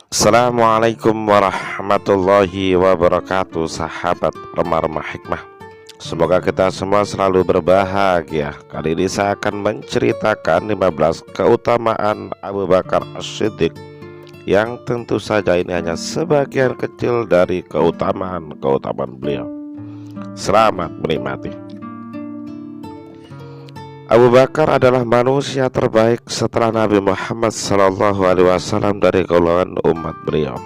Assalamualaikum warahmatullahi wabarakatuh, sahabat remah-remah hikmah. Semoga kita semua selalu berbahagia. Kali ini saya akan menceritakan 15 keutamaan Abu Bakar As-Siddiq, yang tentu saja ini hanya sebagian kecil dari keutamaan beliau. Selamat menikmati. Abu Bakar adalah manusia terbaik setelah Nabi Muhammad SAW dari golongan umat beliau.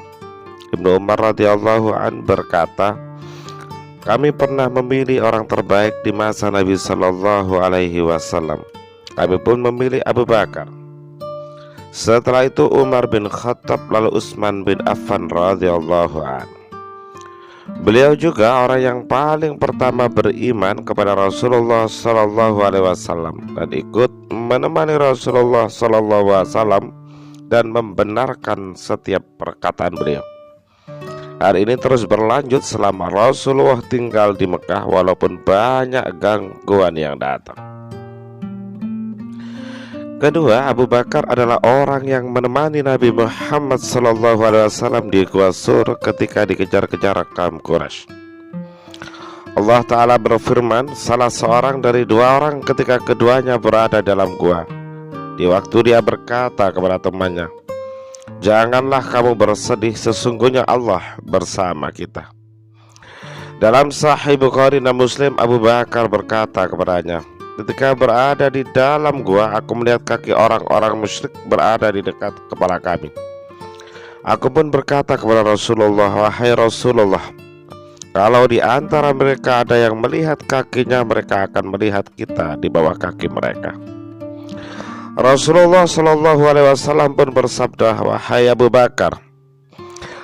Ibnu Umar radhiyallahu an berkata, kami pernah memilih orang terbaik di masa Nabi SAW. Kami pun memilih Abu Bakar. Setelah itu Umar bin Khattab, lalu Utsman bin Affan radhiyallahu an. Beliau juga orang yang paling pertama beriman kepada Rasulullah SAW dan ikut menemani Rasulullah SAW dan membenarkan setiap perkataan beliau. Hal ini terus berlanjut selama Rasulullah tinggal di Mekah, walaupun banyak gangguan yang datang. Kedua, Abu Bakar adalah orang yang menemani Nabi Muhammad SAW di Gua Sur ketika dikejar-kejar kaum Quraisy. Allah Ta'ala berfirman, salah seorang dari dua orang ketika keduanya berada dalam gua, di waktu dia berkata kepada temannya, janganlah kamu bersedih, sesungguhnya Allah bersama kita. Dalam Sahih Bukhari dan Muslim, Abu Bakar berkata kepadanya, ketika berada di dalam gua, aku melihat kaki orang-orang musyrik berada di dekat kepala kami. Aku pun berkata kepada Rasulullah, wahai Rasulullah, kalau di antara mereka ada yang melihat kakinya, mereka akan melihat kita di bawah kaki mereka. Rasulullah SAW pun bersabda, wahai Abu Bakar,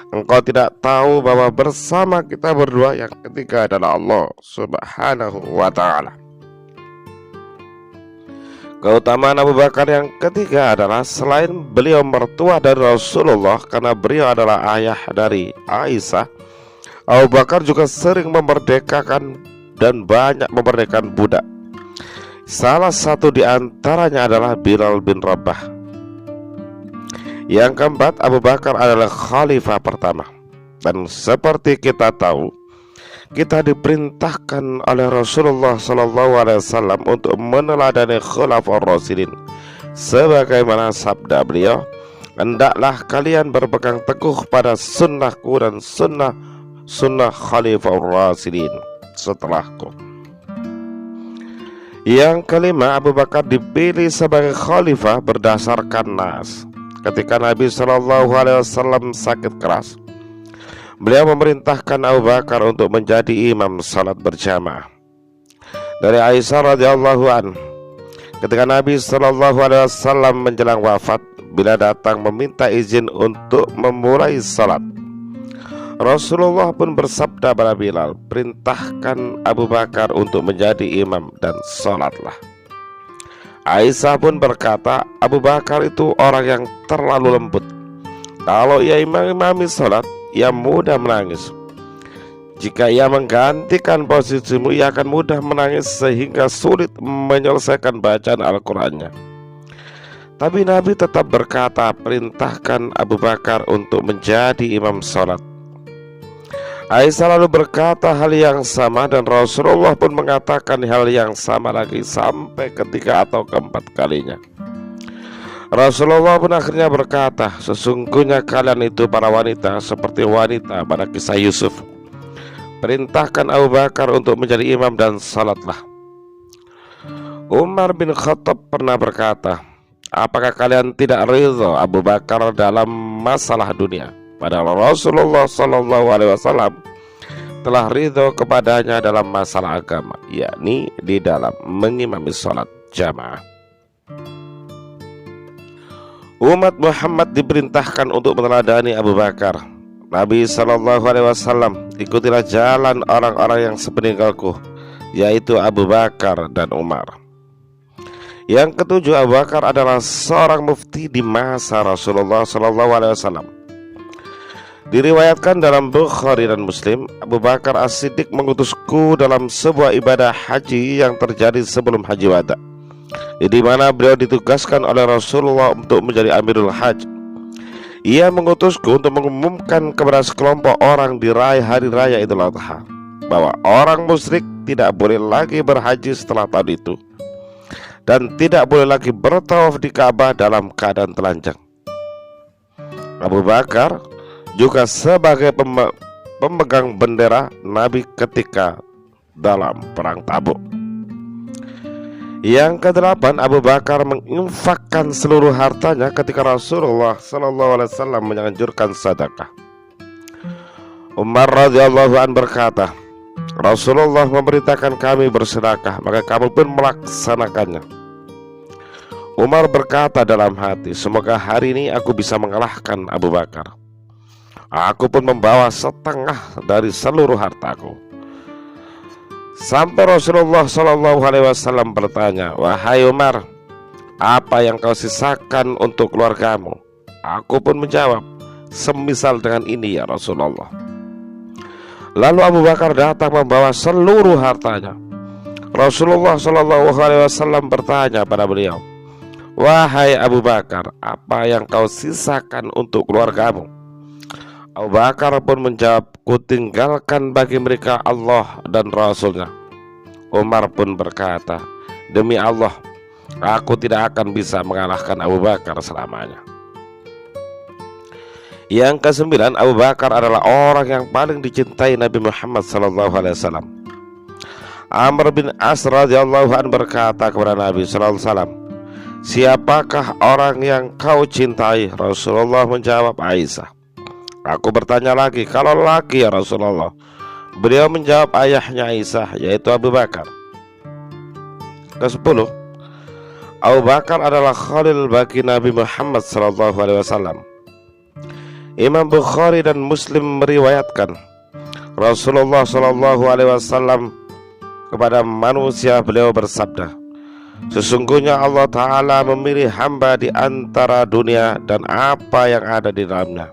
engkau tidak tahu bahwa bersama kita berdua yang ketiga adalah Allah Subhanahu wa Ta'ala. Keutamaan Abu Bakar yang ketiga adalah selain beliau mertua dari Rasulullah karena beliau adalah ayah dari Aisyah, Abu Bakar juga sering memerdekakan dan banyak memerdekakan budak. Salah satu di antaranya adalah Bilal bin Rabah. Yang keempat, Abu Bakar adalah khalifah pertama. Dan seperti kita tahu, kita diperintahkan oleh Rasulullah SAW untuk meneladani Khulafaur Rasyidin. Sebagaimana sabda beliau, hendaklah kalian berpegang teguh pada sunnahku dan sunnah Khulafaur Rasyidin setelahku. Yang kelima, Abu Bakar dipilih sebagai khalifah berdasarkan nas. Ketika Nabi SAW sakit keras, beliau memerintahkan Abu Bakar untuk menjadi imam salat berjamaah. Dari Aisyah radhiyallahu an, ketika Nabi SAW menjelang wafat, bila datang meminta izin untuk memulai salat, Rasulullah pun bersabda pada Bilal, perintahkan Abu Bakar untuk menjadi imam dan salatlah. Aisyah pun berkata, Abu Bakar itu orang yang terlalu lembut. Kalau ia imami salat, ia mudah menangis. Jika ia menggantikan posisimu, ia akan mudah menangis sehingga sulit menyelesaikan bacaan Al-Qur'annya. Tapi Nabi tetap berkata, perintahkan Abu Bakar untuk menjadi imam salat. Aisyah lalu berkata hal yang sama dan Rasulullah pun mengatakan hal yang sama lagi sampai ketiga atau keempat kalinya. Rasulullah pun akhirnya berkata, sesungguhnya kalian itu para wanita seperti wanita pada kisah Yusuf. Perintahkan Abu Bakar untuk menjadi imam dan salatlah. Umar bin Khattab pernah berkata, apakah kalian tidak ridha Abu Bakar dalam masalah dunia? Padahal Rasulullah SAW telah ridha kepadanya dalam masalah agama, yakni di dalam mengimami salat jamaah. Umat Muhammad diperintahkan untuk meneladani Abu Bakar. Nabi SAW, ikutilah jalan orang-orang yang sepeninggalku, yaitu Abu Bakar dan Umar. Yang ketujuh, Abu Bakar adalah seorang mufti di masa Rasulullah SAW. Diriwayatkan dalam Bukhari dan Muslim, Abu Bakar As-Siddiq mengutusku dalam sebuah ibadah haji yang terjadi sebelum haji wada, di mana beliau ditugaskan oleh Rasulullah untuk menjadi Amirul Hajj. Ia mengutusku untuk mengumumkan kepada sekelompok orang di hari raya Idul Adha bahwa orang musyrik tidak boleh lagi berhaji setelah tahun itu, dan tidak boleh lagi bertawaf di Ka'bah dalam keadaan telanjang. Abu Bakar juga sebagai pemegang bendera Nabi ketika dalam perang Tabuk. Yang kedelapan, Abu Bakar menginfakkan seluruh hartanya ketika Rasulullah SAW menganjurkan sedekah. Umar radhiyallahu an berkata, Rasulullah memerintahkan kami bersedekah, maka kami pun melaksanakannya. Umar berkata dalam hati, semoga hari ini aku bisa mengalahkan Abu Bakar. Aku pun membawa setengah dari seluruh hartaku. Sampai Rasulullah SAW bertanya, wahai Umar, apa yang kau sisakan untuk keluargamu? Aku pun menjawab, semisal dengan ini ya Rasulullah. Lalu Abu Bakar datang membawa seluruh hartanya. Rasulullah SAW bertanya pada beliau, wahai Abu Bakar, apa yang kau sisakan untuk keluargamu? Abu Bakar pun menjawab, kutinggalkan bagi mereka Allah dan Rasulnya. Umar pun berkata, demi Allah, aku tidak akan bisa mengalahkan Abu Bakar selamanya. Yang kesembilan, Abu Bakar adalah orang yang paling dicintai Nabi Muhammad SAW. Amr bin As radhiyallahu an berkata kepada Nabi SAW, siapakah orang yang kau cintai? Rasulullah menjawab, Aisyah. Aku bertanya lagi, kalau laki ya Rasulullah? Beliau menjawab, ayahnya Aisyah, yaitu Abu Bakar. Ke-10, Abu Bakar adalah khalil bagi Nabi Muhammad SAW. Imam Bukhari dan Muslim meriwayatkan, Rasulullah SAW kepada manusia beliau bersabda, sesungguhnya Allah Ta'ala memilih hamba di antara dunia dan apa yang ada di dalamnya.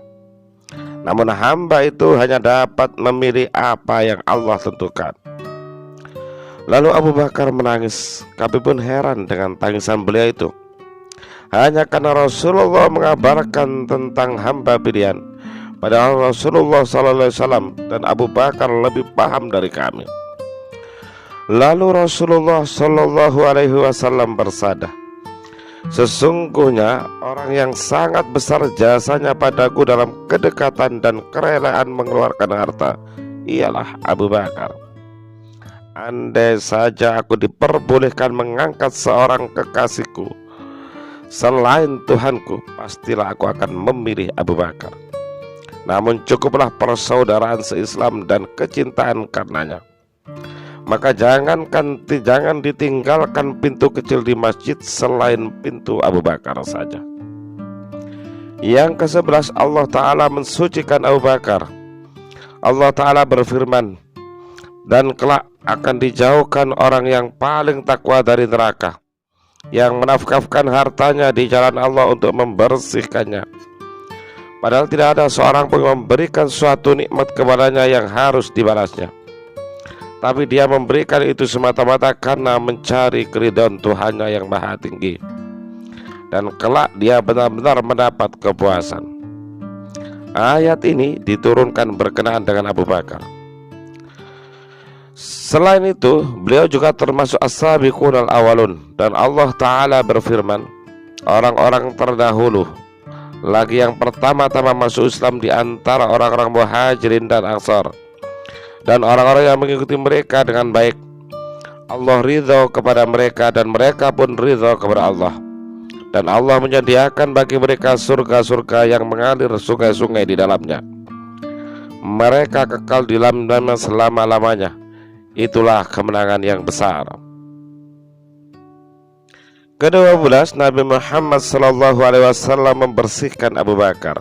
Namun hamba itu hanya dapat memilih apa yang Allah tentukan. Lalu Abu Bakar menangis. Kami pun heran dengan tangisan beliau itu, hanya karena Rasulullah mengabarkan tentang hamba pilihan, padahal Rasulullah SAW dan Abu Bakar lebih paham dari kami. Lalu Rasulullah SAW bersabda, sesungguhnya orang yang sangat besar jasanya padaku dalam kedekatan dan kerelaan mengeluarkan harta ialah Abu Bakar. Andai saja aku diperbolehkan mengangkat seorang kekasihku selain Tuhanku, pastilah aku akan memilih Abu Bakar. Namun cukuplah persaudaraan seislam dan kecintaan karenanya. Maka jangan ditinggalkan pintu kecil di masjid selain pintu Abu Bakar saja. Yang ke-11, Allah Ta'ala mensucikan Abu Bakar. Allah Ta'ala berfirman, dan kelak akan dijauhkan orang yang paling takwa dari neraka, yang menafkafkan hartanya di jalan Allah untuk membersihkannya, padahal tidak ada seorang pun memberikan suatu nikmat kepadanya yang harus dibalasnya, tapi dia memberikan itu semata-mata karena mencari keridhaan Tuhannya yang maha tinggi, dan kelak dia benar-benar mendapat kepuasan. Ayat ini diturunkan berkenaan dengan Abu Bakar. Selain itu, beliau juga termasuk as-sabiqunal awalun, dan Allah Ta'ala berfirman, orang-orang terdahulu, lagi yang pertama-tama masuk Islam di antara orang-orang muhajirin dan ansar, dan orang-orang yang mengikuti mereka dengan baik, Allah ridho kepada mereka dan mereka pun ridho kepada Allah. Dan Allah menyediakan bagi mereka surga-surga yang mengalir sungai-sungai di dalamnya. Mereka kekal di dalamnya selama-lamanya. Itulah kemenangan yang besar. Ke-12, Nabi Muhammad SAW membersihkan Abu Bakar.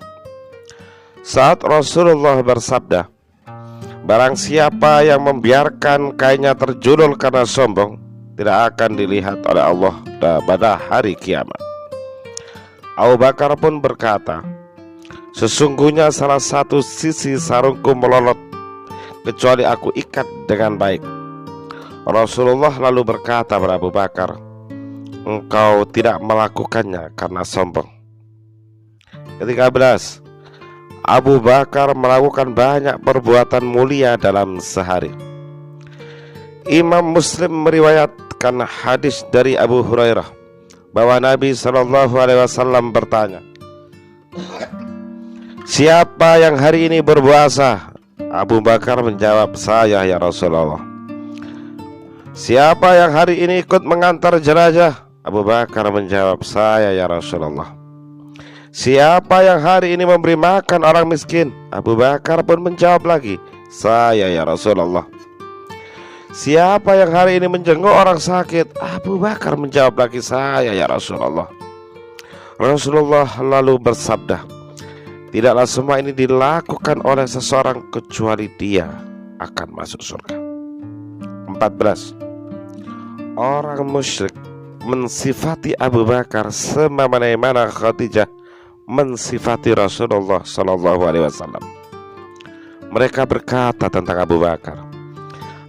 Saat Rasulullah bersabda, barang siapa yang membiarkan kainnya terjulur karena sombong, tidak akan dilihat oleh Allah pada hari kiamat. Abu Bakar pun berkata, sesungguhnya salah satu sisi sarungku melolot, kecuali aku ikat dengan baik. Rasulullah lalu berkata kepada Abu Bakar, engkau tidak melakukannya karena sombong. Ke-13, Abu Bakar melakukan banyak perbuatan mulia dalam sehari. Imam Muslim meriwayatkan hadis dari Abu Hurairah bahwa Nabi SAW bertanya, "Siapa yang hari ini berpuasa?" Abu Bakar menjawab, "Saya ya Rasulullah." "Siapa yang hari ini ikut mengantar jenazah?" Abu Bakar menjawab, "Saya ya Rasulullah." "Siapa yang hari ini memberi makan orang miskin?" Abu Bakar pun menjawab lagi, "Saya ya Rasulullah." "Siapa yang hari ini menjenguk orang sakit?" Abu Bakar menjawab lagi, "Saya ya Rasulullah." Rasulullah lalu bersabda, "Tidaklah semua ini dilakukan oleh seseorang kecuali dia akan masuk surga." 14. Orang musyrik mensifati Abu Bakar sebagaimana Khadijah mensifati Rasulullah SAW. Mereka berkata tentang Abu Bakar,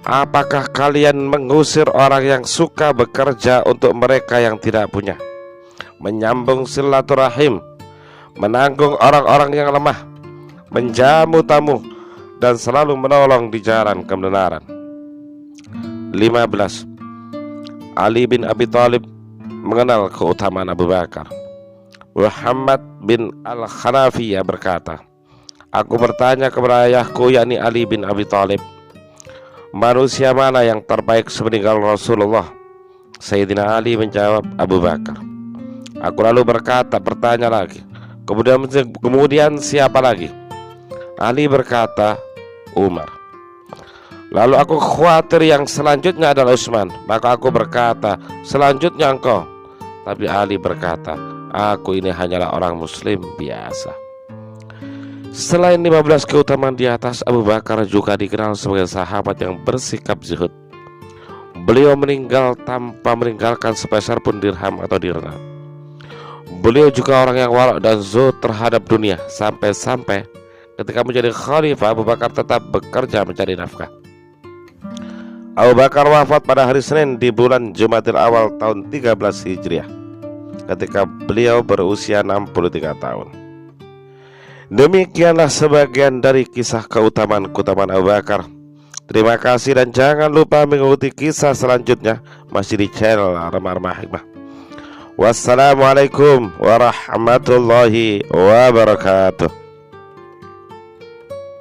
"Apakah kalian mengusir orang yang suka bekerja untuk mereka yang tidak punya, menyambung silaturahim, menanggung orang-orang yang lemah, menjamu tamu, dan selalu menolong di jalan kebenaran?" 15. Ali bin Abi Thalib mengenal keutamaan Abu Bakar. Muhammad bin Al-Khanafiyah berkata, "Aku bertanya kepada ayahku, yakni Ali bin Abi Thalib, manusia mana yang terbaik sepeninggal Rasulullah?" Sayyidina Ali menjawab, "Abu Bakar." Aku lalu bertanya lagi, kemudian siapa lagi?" Ali berkata, "Umar." Lalu aku khawatir yang selanjutnya adalah Utsman, maka aku berkata, "Selanjutnya engkau." Tapi Ali berkata, "Aku ini hanyalah orang muslim biasa." Selain 15 keutamaan di atas, Abu Bakar juga dikenal sebagai sahabat yang bersikap zuhud. Beliau meninggal tanpa meninggalkan sepeser pun dirham atau dinar. Beliau juga orang yang wara' dan zuhud terhadap dunia, sampai-sampai ketika menjadi khalifah, Abu Bakar tetap bekerja mencari nafkah. Abu Bakar wafat pada hari Senin di bulan Jumadil Awal tahun 13 Hijriah ketika beliau berusia 63 tahun. Demikianlah sebagian dari kisah keutamaan Abu Bakar. Terima kasih dan jangan lupa mengikuti kisah selanjutnya masih di channel Remah-Remah Hikmah. Wassalamualaikum warahmatullahi wabarakatuh.